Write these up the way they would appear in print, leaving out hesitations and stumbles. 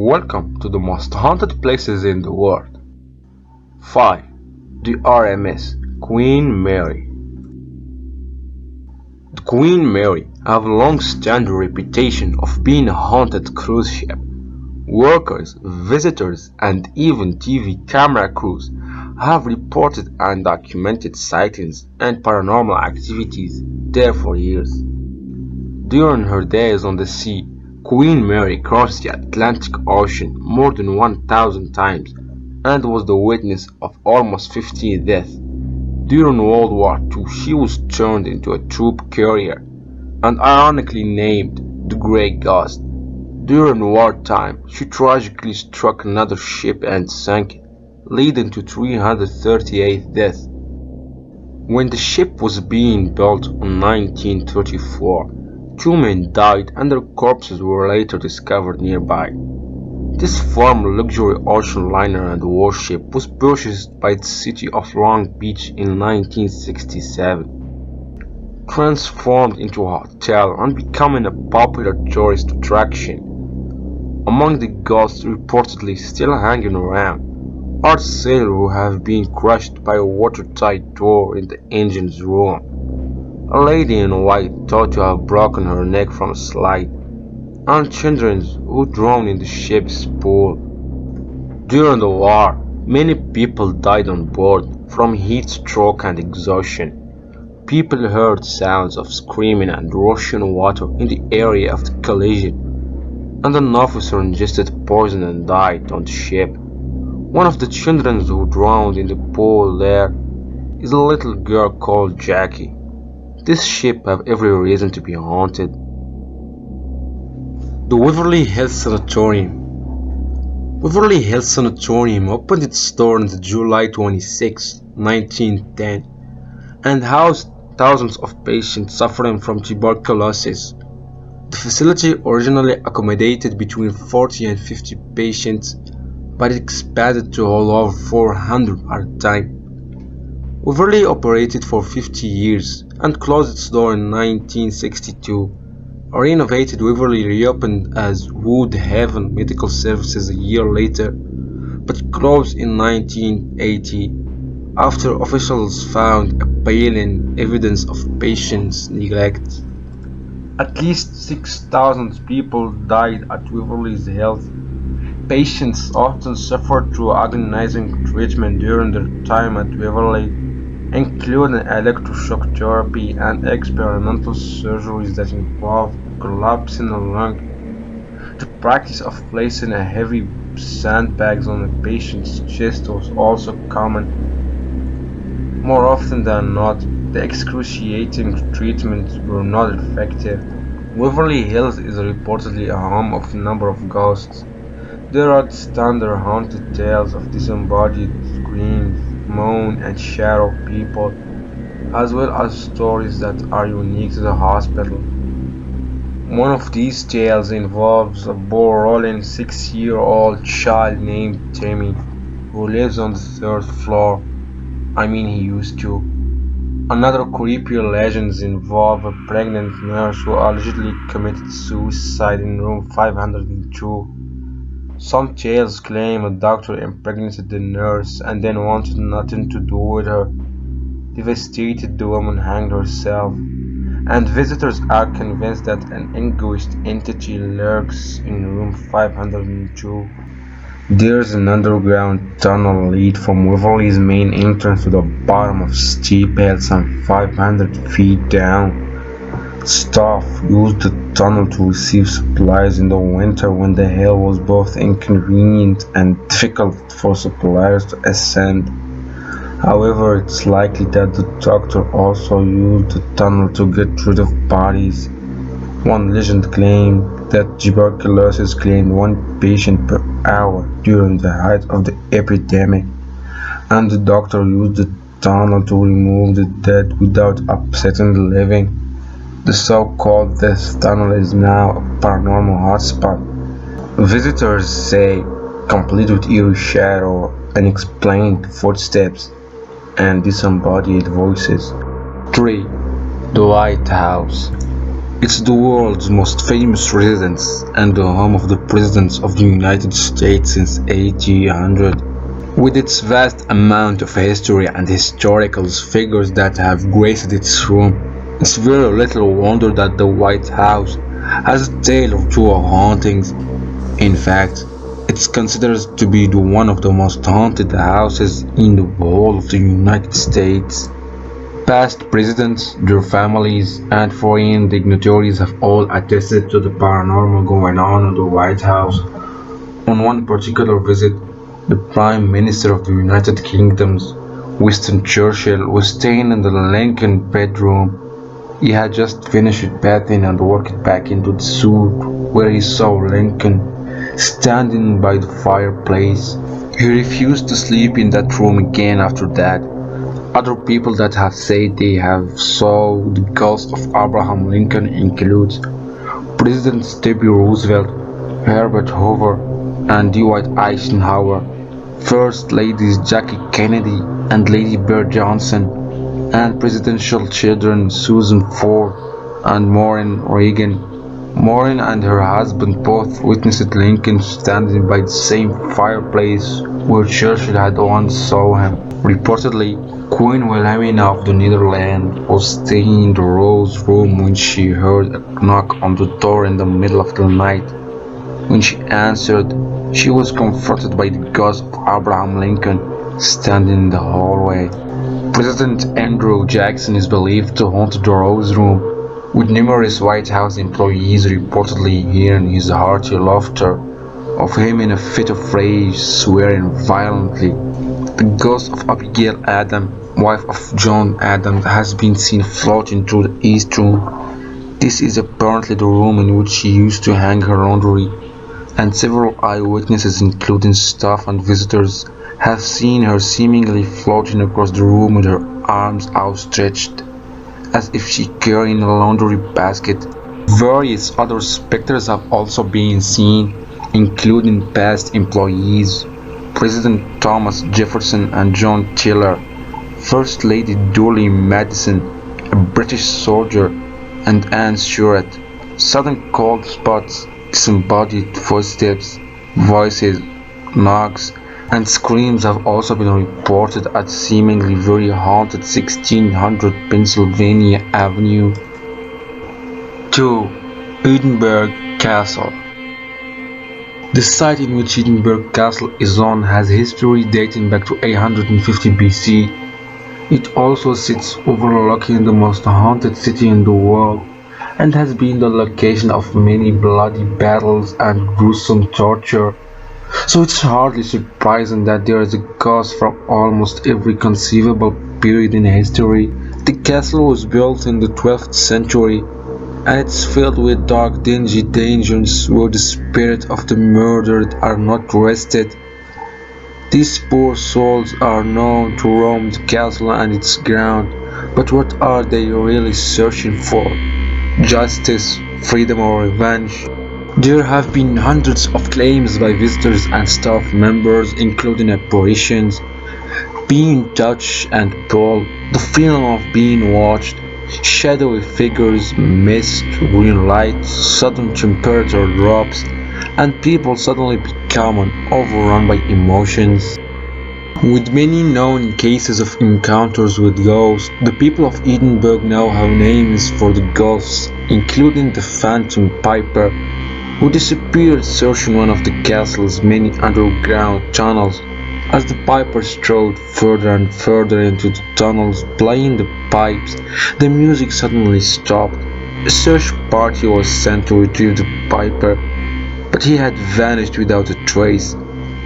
Welcome to the most haunted places in the world. 5. The RMS Queen Mary. The Queen Mary have a long-standing reputation of being a haunted cruise ship. Workers, visitors, and even TV camera crews have reported and documented sightings and paranormal activities there for years. During her days on the sea, Queen Mary crossed the Atlantic Ocean more than 1,000 times and was the witness of almost 50 deaths. During World War II, she was turned into a troop carrier and ironically named the Grey Ghost. During wartime, she tragically struck another ship and sank it, leading to 338 deaths. When the ship was being built in 1934, 2 men died and their corpses were later discovered nearby. This former luxury ocean liner and warship was purchased by the city of Long Beach in 1967, transformed into a hotel and becoming a popular tourist attraction. Among the ghosts reportedly still hanging around are sailors who have been crushed by a watertight door in the engine's room, a lady in white thought to have broken her neck from a slide, and children who drowned in the ship's pool. During the war, many people died on board from heat stroke and exhaustion. People heard sounds of screaming and rushing water in the area of the collision, and an officer ingested poison and died on the ship. One of the children who drowned in the pool there is a little girl called Jackie. This ship have every reason to be haunted. The Waverly Hills Sanatorium. Waverly Hills Sanatorium opened its doors on July 26, 1910, and housed thousands of patients suffering from tuberculosis. The facility originally accommodated between 40 and 50 patients, but it expanded to all over 400 at a time. Waverly operated for 50 years and closed its door in 1962. A renovated Waverly reopened as Wood Haven Medical Services a year later, but closed in 1980 after officials found appalling evidence of patients' neglect. At least 6,000 people died at Waverly Hills. Patients often suffered through agonizing treatment during their time at Waverly, including electroshock therapy and experimental surgeries that involve collapsing a lung. The practice of placing a heavy sandbags on a patient's chest was also common. More often than not, the excruciating treatments were not effective. Waverly Hills is reportedly a home of a number of ghosts. There are the standard haunted tales of disembodied screams, moan, and shadow people, as well as stories that are unique to the hospital. One of these tales involves a ball-rolling 6-year-old child named Timmy, who lives on the 3rd floor. He used to. Another creepy legends involve a pregnant nurse who allegedly committed suicide in room 502. Some tales claim a doctor impregnated the nurse and then wanted nothing to do with her. Devastated, the woman hanged herself, and visitors are convinced that an anguished entity lurks in room 502. There's an underground tunnel lead from Waverly's main entrance to the bottom of steep hill some 500 feet down. Staff used the tunnel to receive supplies in the winter when the hill was both inconvenient and difficult for suppliers to ascend. However, it's likely that the doctor also used the tunnel to get rid of bodies. One legend claimed that tuberculosis claimed 1 patient per hour during the height of the epidemic, and the doctor used the tunnel to remove the dead without upsetting the living. The so-called death tunnel is now a paranormal hotspot. Visitors say, complete with eerie shadow, unexplained footsteps, and disembodied voices. 3. The White House. It's the world's most famous residence and the home of the Presidents of the United States since 1800. With its vast amount of history and historical figures that have graced its room, it's very little wonder that the White House has a tale of two hauntings. In fact, it's considered to be one of the most haunted houses in the whole of the United States. Past presidents, their families, and foreign dignitaries have all attested to the paranormal going on in the White House. On one particular visit, the Prime Minister of the United Kingdom, Winston Churchill, was staying in the Lincoln bedroom. He had just finished bathing and walked back into the suite where he saw Lincoln standing by the fireplace. He refused to sleep in that room again after that. Other people that have said they have saw the ghost of Abraham Lincoln include Presidents Teddy Roosevelt, Herbert Hoover, and Dwight Eisenhower, First Ladies Jackie Kennedy and Lady Bird Johnson, and presidential children Susan Ford and Maureen Reagan. Maureen and her husband both witnessed Lincoln standing by the same fireplace where Churchill had once saw him. Reportedly, Queen Wilhelmina of the Netherlands was staying in the Rose room when she heard a knock on the door in the middle of the night. When she answered, she was confronted by the ghost of Abraham Lincoln standing in the hallway. President Andrew Jackson is believed to haunt the Rose room, with numerous White House employees reportedly hearing his hearty laughter of him in a fit of rage, swearing violently. The ghost of Abigail Adams, wife of John Adams, has been seen floating through the East Room. This is apparently the room in which she used to hang her laundry, and several eyewitnesses, including staff and visitors, have seen her seemingly floating across the room with her arms outstretched, as if she carried a laundry basket. Various other specters have also been seen, including past employees, President Thomas Jefferson and John Tyler, First Lady Dooley Madison, a British soldier, and Anne Surratt. Sudden cold spots, disembodied footsteps, voices, knocks, and screams have also been reported at seemingly very haunted 1600 Pennsylvania Avenue. 2. Edinburgh Castle. The site in which Edinburgh Castle is on has history dating back to 850 BC. It also sits overlooking the most haunted city in the world and has been the location of many bloody battles and gruesome torture. So it's hardly surprising that there is a ghost from almost every conceivable period in history. The castle was built in the 12th century, and it's filled with dark, dingy dungeons where the spirits of the murdered are not rested. These poor souls are known to roam the castle and its ground, but what are they really searching for? Justice, freedom, or revenge? There have been hundreds of claims by visitors and staff members, including apparitions, being touched and pulled, the feeling of being watched, shadowy figures, mist, green light, sudden temperature drops, and people suddenly become overrun by emotions. With many known cases of encounters with ghosts, the people of Edinburgh now have names for the ghosts, including the Phantom Piper, who disappeared searching one of the castle's many underground tunnels. As the piper strode further and further into the tunnels playing the pipes, the music suddenly stopped. A search party was sent to retrieve the piper, but he had vanished without a trace.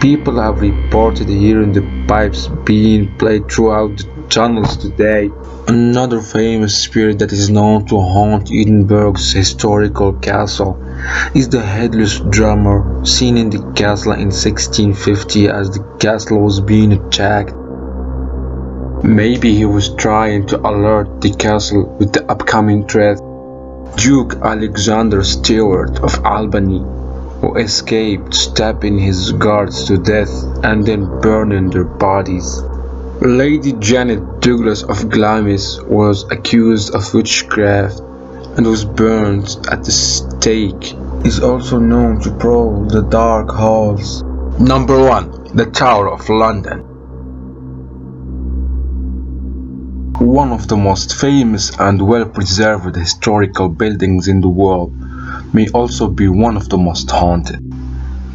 People have reported hearing the pipes being played throughout the tunnels today. Another famous spirit that is known to haunt Edinburgh's historical castle is the headless drummer, seen in the castle in 1650 as the castle was being attacked. Maybe he was trying to alert the castle with the upcoming threat. Duke Alexander Stewart of Albany, who escaped stabbing his guards to death and then burning their bodies. Lady Janet Douglas of Glamis was accused of witchcraft, and was burned at the stake. Is also known to prowl the dark halls. Number 1. The Tower of London. One of the most famous and well-preserved historical buildings in the world, may also be one of the most haunted.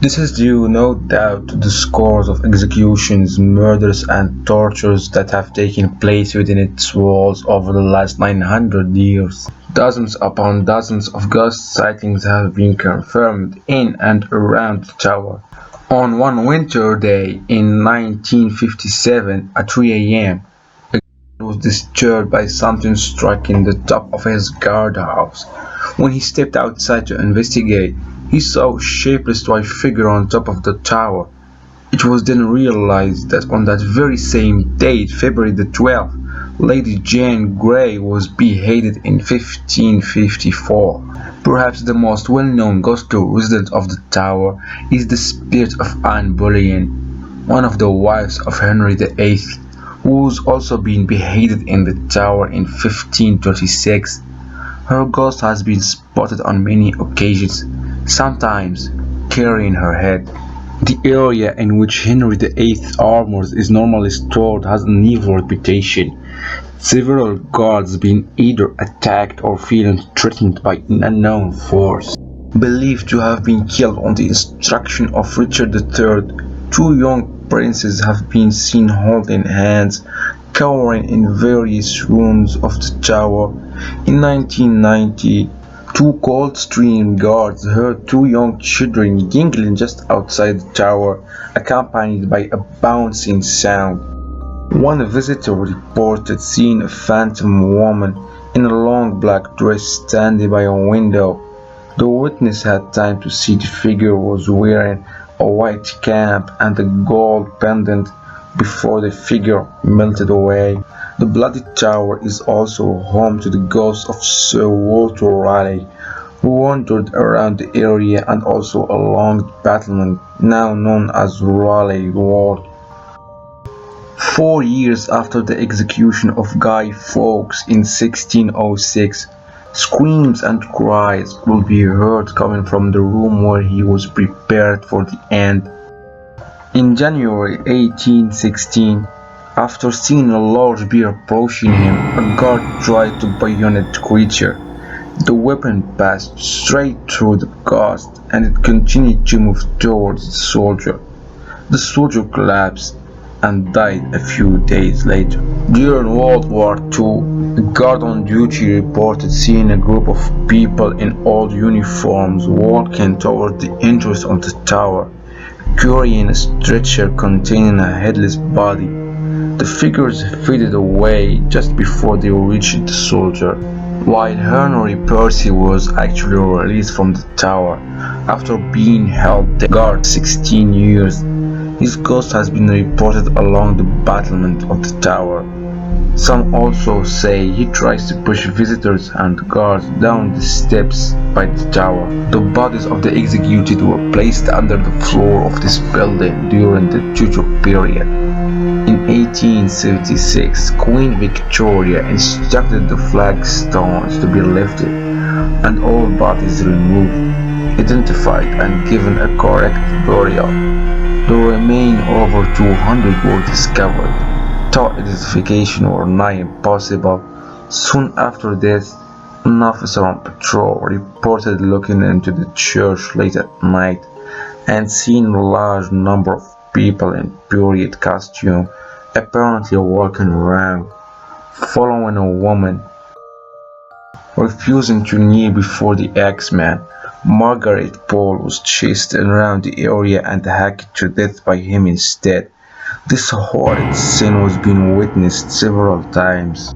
This is due, no doubt, to the scores of executions, murders and tortures that have taken place within its walls over the last 900 years. Dozens upon dozens of ghost sightings have been confirmed in and around the tower. On one winter day in 1957 at 3 a.m., a guard was disturbed by something striking the top of his guardhouse. When he stepped outside to investigate, he saw a shapeless white figure on top of the tower. It was then realized that on that very same date, February the 12th, Lady Jane Grey was beheaded in 1554. Perhaps the most well-known ghostly resident of the tower is the spirit of Anne Boleyn, one of the wives of Henry VIII, who was also being beheaded in the tower in 1536. Her ghost has been spotted on many occasions, sometimes carrying her head. The area in which Henry VIII's armor is normally stored has an evil reputation. Several guards being either attacked or feeling threatened by an unknown force. Believed to have been killed on the instruction of Richard III, two young princes have been seen holding hands, cowering in various rooms of the tower. In 1990, two Coldstream guards heard two young children giggling just outside the tower, accompanied by a bouncing sound. One visitor reported seeing a phantom woman in a long black dress standing by a window. The witness had time to see the figure was wearing a white cap and a gold pendant before the figure melted away. The Bloody Tower is also home to the ghost of Sir Walter Raleigh, who wandered around the area and also along the battlement now known as Raleigh Walk. 4 years after the execution of Guy Fawkes in 1606, screams and cries will be heard coming from the room where he was prepared for the end. In January 1816, after seeing a large bear approaching him, a guard tried to bayonet the creature. The weapon passed straight through the ghost and it continued to move towards the soldier. The soldier collapsed and died a few days later. During World War II, a guard on duty reported seeing a group of people in old uniforms walking toward the entrance of the tower, carrying a stretcher containing a headless body. The figures faded away just before they reached the soldier. While Henry Percy was actually released from the tower after being held guard 16 years, his ghost has been reported along the battlement of the tower. Some also say he tries to push visitors and guards down the steps by the tower. The bodies of the executed were placed under the floor of this building during the Tudor period. In 1876, Queen Victoria instructed the flagstones to be lifted and all bodies removed, identified and given a correct burial. The remaining over 200 were discovered, though identification were nigh impossible. Soon after this, an officer on patrol reported looking into the church late at night and seeing a large number of people in period costume apparently walking around, following a woman. Refusing to kneel before the Axeman, Margaret Pole was chased around the area and hacked to death by him instead. This horrid scene was being witnessed several times.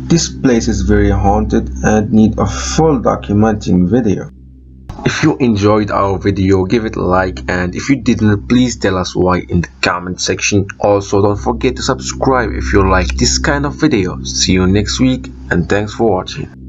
This place is very haunted and need a full documenting video. If you enjoyed our video, give it a like, and if you didn't, please tell us why in the comment section. Also, don't forget to subscribe if you like this kind of video. See you next week and thanks for watching.